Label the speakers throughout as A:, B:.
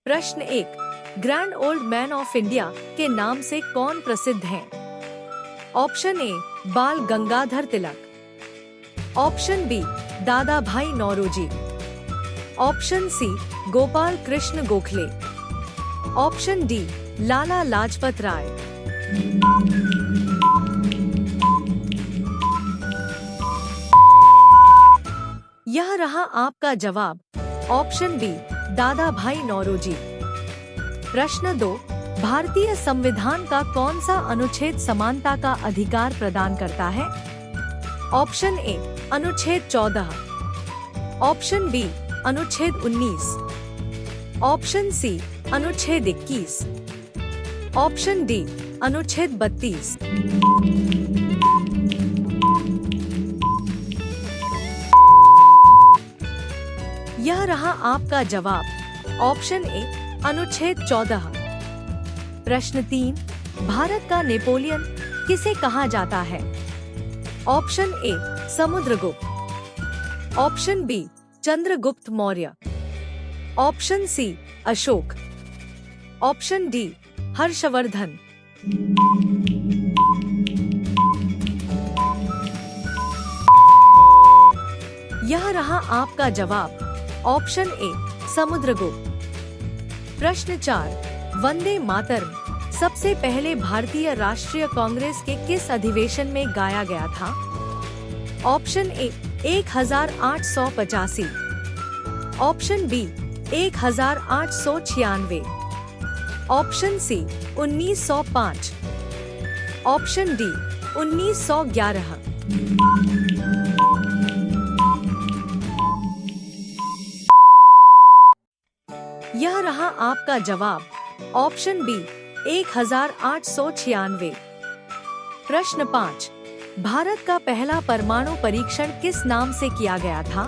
A: प्रश्न 1। Grand old man of India के नाम से कौन प्रसिद्ध हैं? ऑप्शन ए बाल Gangadhar Tilak, option B Dadabhai Naoroji, option C Gopal Krishna Gokhale, option D Lala Lajpat Rai. यह रहा आपका जवाब, option B Dadabhai Naoroji. प्रश्न 2। भारतीय संविधान का कौन सा अनुच्छेद समानता का अधिकार प्रदान करता है? ऑप्शन ए अनुच्छेद 14, ऑप्शन बी अनुच्छेद 19, ऑप्शन सी अनुच्छेद 21, ऑप्शन डी अनुच्छेद 32। यह रहा आपका जवाब, ऑप्शन ए अनुच्छेद 14। प्रश्न 3। भारत का नेपोलियन किसे कहा जाता है? Option A Samudragupta, option B Chandragupta Maurya, option C Ashoka, option D Harshvardhan. यह रहा आपका जवाब, ऑप्शन ए समुद्रगुप्त। प्रश्न 4। वंदे मातरम सबसे पहले भारतीय राष्ट्रीय कांग्रेस के किस अधिवेशन में गाया गया था? Option A 1885, option B 1896, option C 1905, option D 1911। यह रहा आपका जवाब, ऑप्शन बी 1896। प्रश्न 5। भारत का पहला परमाणु परीक्षण किस नाम से किया गया था?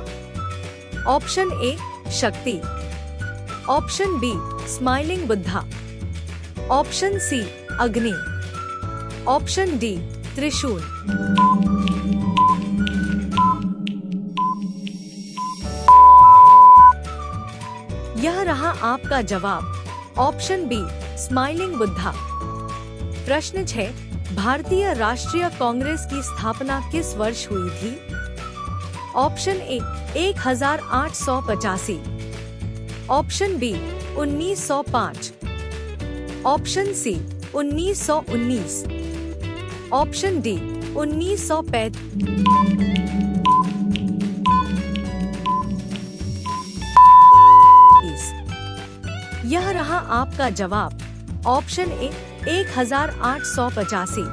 A: Option A Shakti, option B smiling Buddha, option C Agni, option D त्रिशूल। यह रहा आपका जवाब, ऑप्शन बी स्माइलिंग बुद्धा। प्रश्न 6। भारतीय राष्ट्रीय कांग्रेस की स्थापना किस वर्ष हुई थी? Option A 1885, option B 1905, option C 1919, option D 1935। यह रहा आपका जवाब, ऑप्शन ए 1885।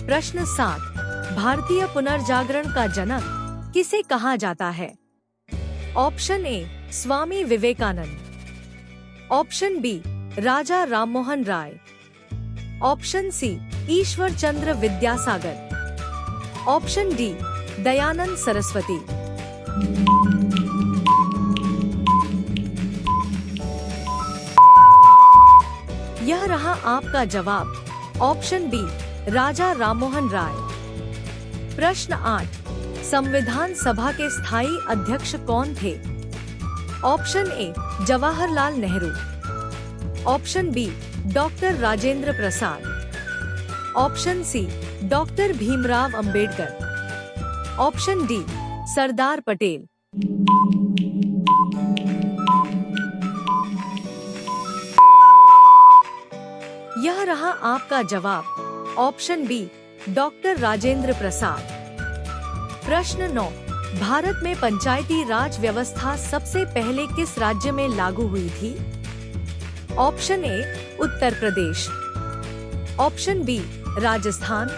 A: प्रश्न 7। भारतीय पुनर्जागरण का जनक किसे कहा जाता है? Option A Swami Vivekananda, option B Raja Rammohan Roy, option C Ishwar Chandra Vidyasagar, option D Dayanand Saraswati. यह रहा आपका जवाब, ऑप्शन बी राजा राममोहन राय। प्रश्न 8। संविधान सभा के स्थायी अध्यक्ष कौन थे? Option A Jawaharlal Nehru, option B doctor Rajendra Prasad, option C doctor Bhimrao Ambedkar, option D Sardar Patel. यह रहा आपका जवाब, option B doctor Rajendra Prasad. प्रश्न 9। भारत में पंचायती राज व्यवस्था सबसे पहले किस राज्य में लागू हुई थी? Option A Uttar Pradesh, option B Rajasthan,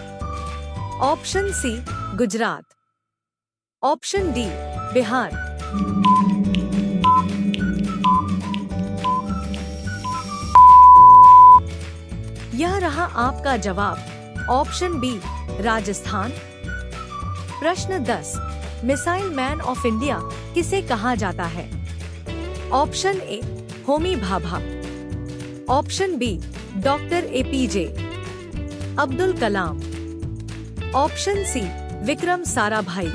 A: option C Gujarat, option D Bihar. यह रहा आपका जवाब, ऑप्शन बी राजस्थान। प्रश्न 10। मिसाइल मैन ऑफ इंडिया किसे कहा जाता है? Option A Homi Bhabha, option B doctor APJ Abdul Kalam, option C Vikram Sarabhai,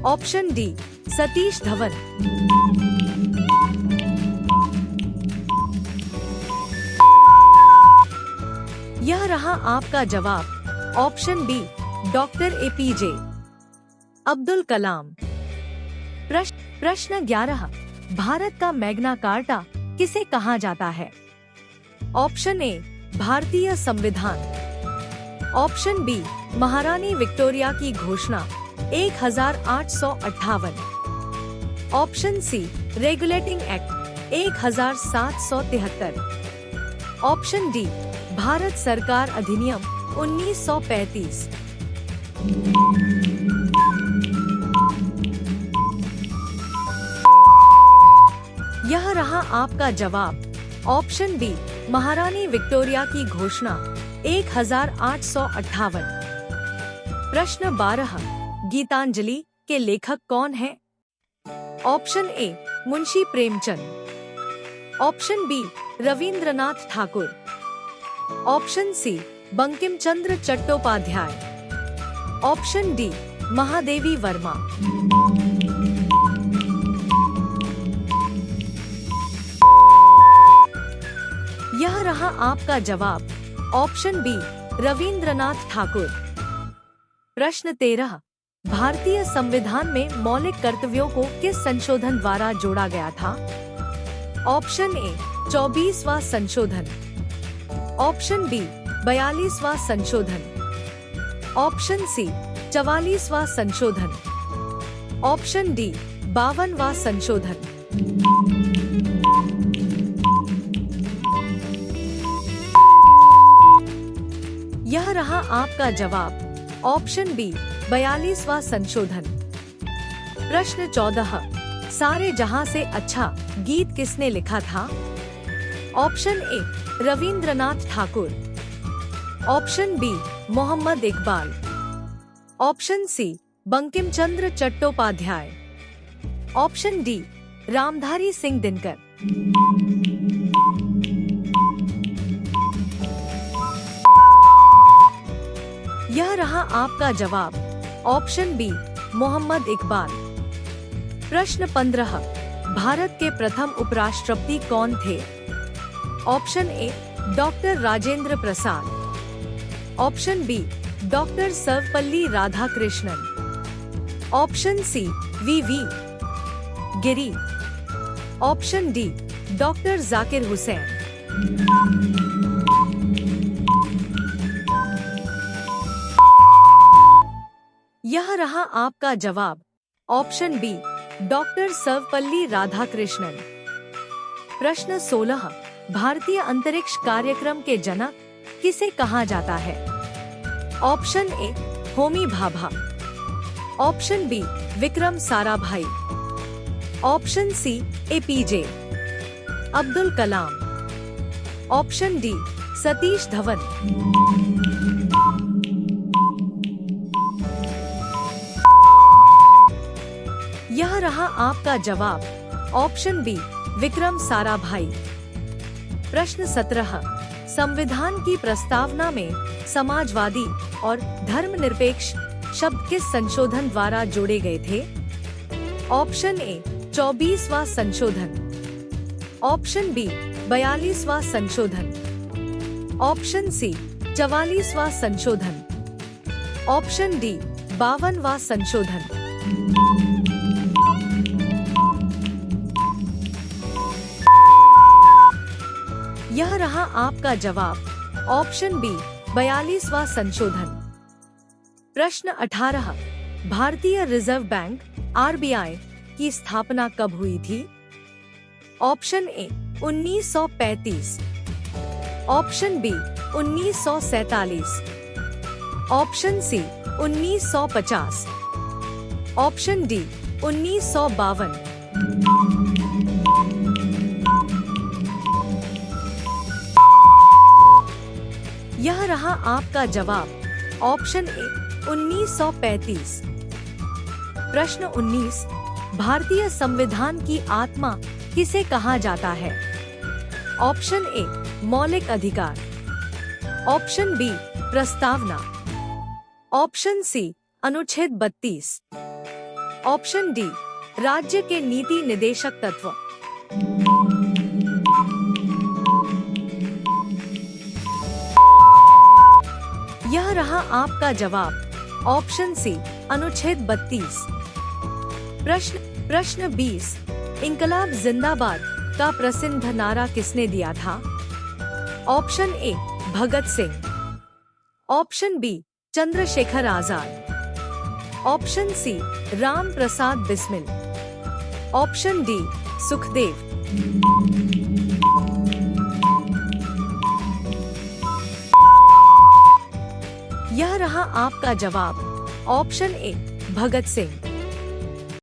A: option D Satish Dhawan. यह रहा आपका जवाब। Option B doctor APJ Abdul Kalam. प्रश्न 11, भारत का मैग्ना कार्टा किसे कहा जाता है? ऑप्शन ए भारतीय संविधान, ऑप्शन बी महारानी विक्टोरिया की घोषणा 1858, option C regulating act 1773, option D Bharat सरकार अधिनियम 1935। यह रहा आपका जवाब। ऑप्शन बी महारानी विक्टोरिया की घोषणा 1858। प्रश्न 12, गीतांजलि के लेखक कौन हैं? Option A Munshi Premchand, option B Rabindranath Thakur, option C Bankim Chandra Chattopadhyay, option D Mahadevi Verma. यह रहा आपका जवाब। Option B Rabindranath Thakur. प्रश्न 13, भारतीय संविधान में मौलिक कर्तव्यों को किस संशोधन द्वारा जोड़ा गया था? ऑप्शन ए 24वां संशोधन, ऑप्शन बी 42वां संशोधन, ऑप्शन सी 44वां संशोधन, ऑप्शन डी 52वां संशोधन। यह रहा आपका जवाब। ऑप्शन बी 42वां संशोधन। प्रश्न 14, सारे जहां से अच्छा गीत किसने लिखा था? Option A Rabindranath Thakur, option B Mohammad Iqbal, option C Bankim Chandra Chattopadhyay, option D Ramdhari Singh Dinkar. यह रहा आपका जवाब। Option B Mohammad Iqbal. प्रश्न 15, भारत के प्रथम उपराष्ट्रपति कौन थे? Option A doctor Rajendra Prasad, option B doctor Sarvepalli Radhakrishnan, option C V Giri, option D doctor Zakir Hussain. यह रहा आपका जवाब। Option B doctor Sarvepalli Radhakrishnan. प्रश्न 16, भारतीय अंतरिक्ष कार्यक्रम के जनक किसे कहा जाता है? Option A Homi Bhabha, option B Vikram Sarabhai, option C APJ Abdul Kalam, option D Satish Dhawan. यह रहा आपका जवाब। Option B Vikram Sarabhai. प्रश्न 17, संविधान की प्रस्तावना में समाजवादी और धर्मनिरपेक्ष शब्द किस संशोधन द्वारा जोड़े गए थे? ऑप्शन ए 24वां संशोधन, ऑप्शन बी 42वां संशोधन, ऑप्शन सी 44वां संशोधन, ऑप्शन डी 52वां संशोधन। यह रहा आपका जवाब। ऑप्शन बी 42वां संशोधन। प्रश्न 18, भारतीय रिजर्व बैंक आरबीआई की स्थापना कब हुई थी? Option A 1935, option B 1947, option C 1950, option D 1952। यह रहा आपका जवाब। Option A 1935। प्रश्न 19, भारतीय संविधान की आत्मा किसे कहा जाता है? ऑप्शन ए मौलिक अधिकार, ऑप्शन बी प्रस्तावना, ऑप्शन सी अनुच्छेद 32, ऑप्शन डी राज्य के नीति निदेशक तत्व। आपका जवाब ऑप्शन सी अनुच्छेद 32। प्रश्न 20, इंकलाब जिंदाबाद का प्रसिद्ध नारा किसने दिया था? Option A Bhagat Singh, option B Chandrashekhar Azad, option C Ram Prasad Bismil, option D Sukhdev. यह रहा आपका जवाब ऑप्शन ए भगत सिंह।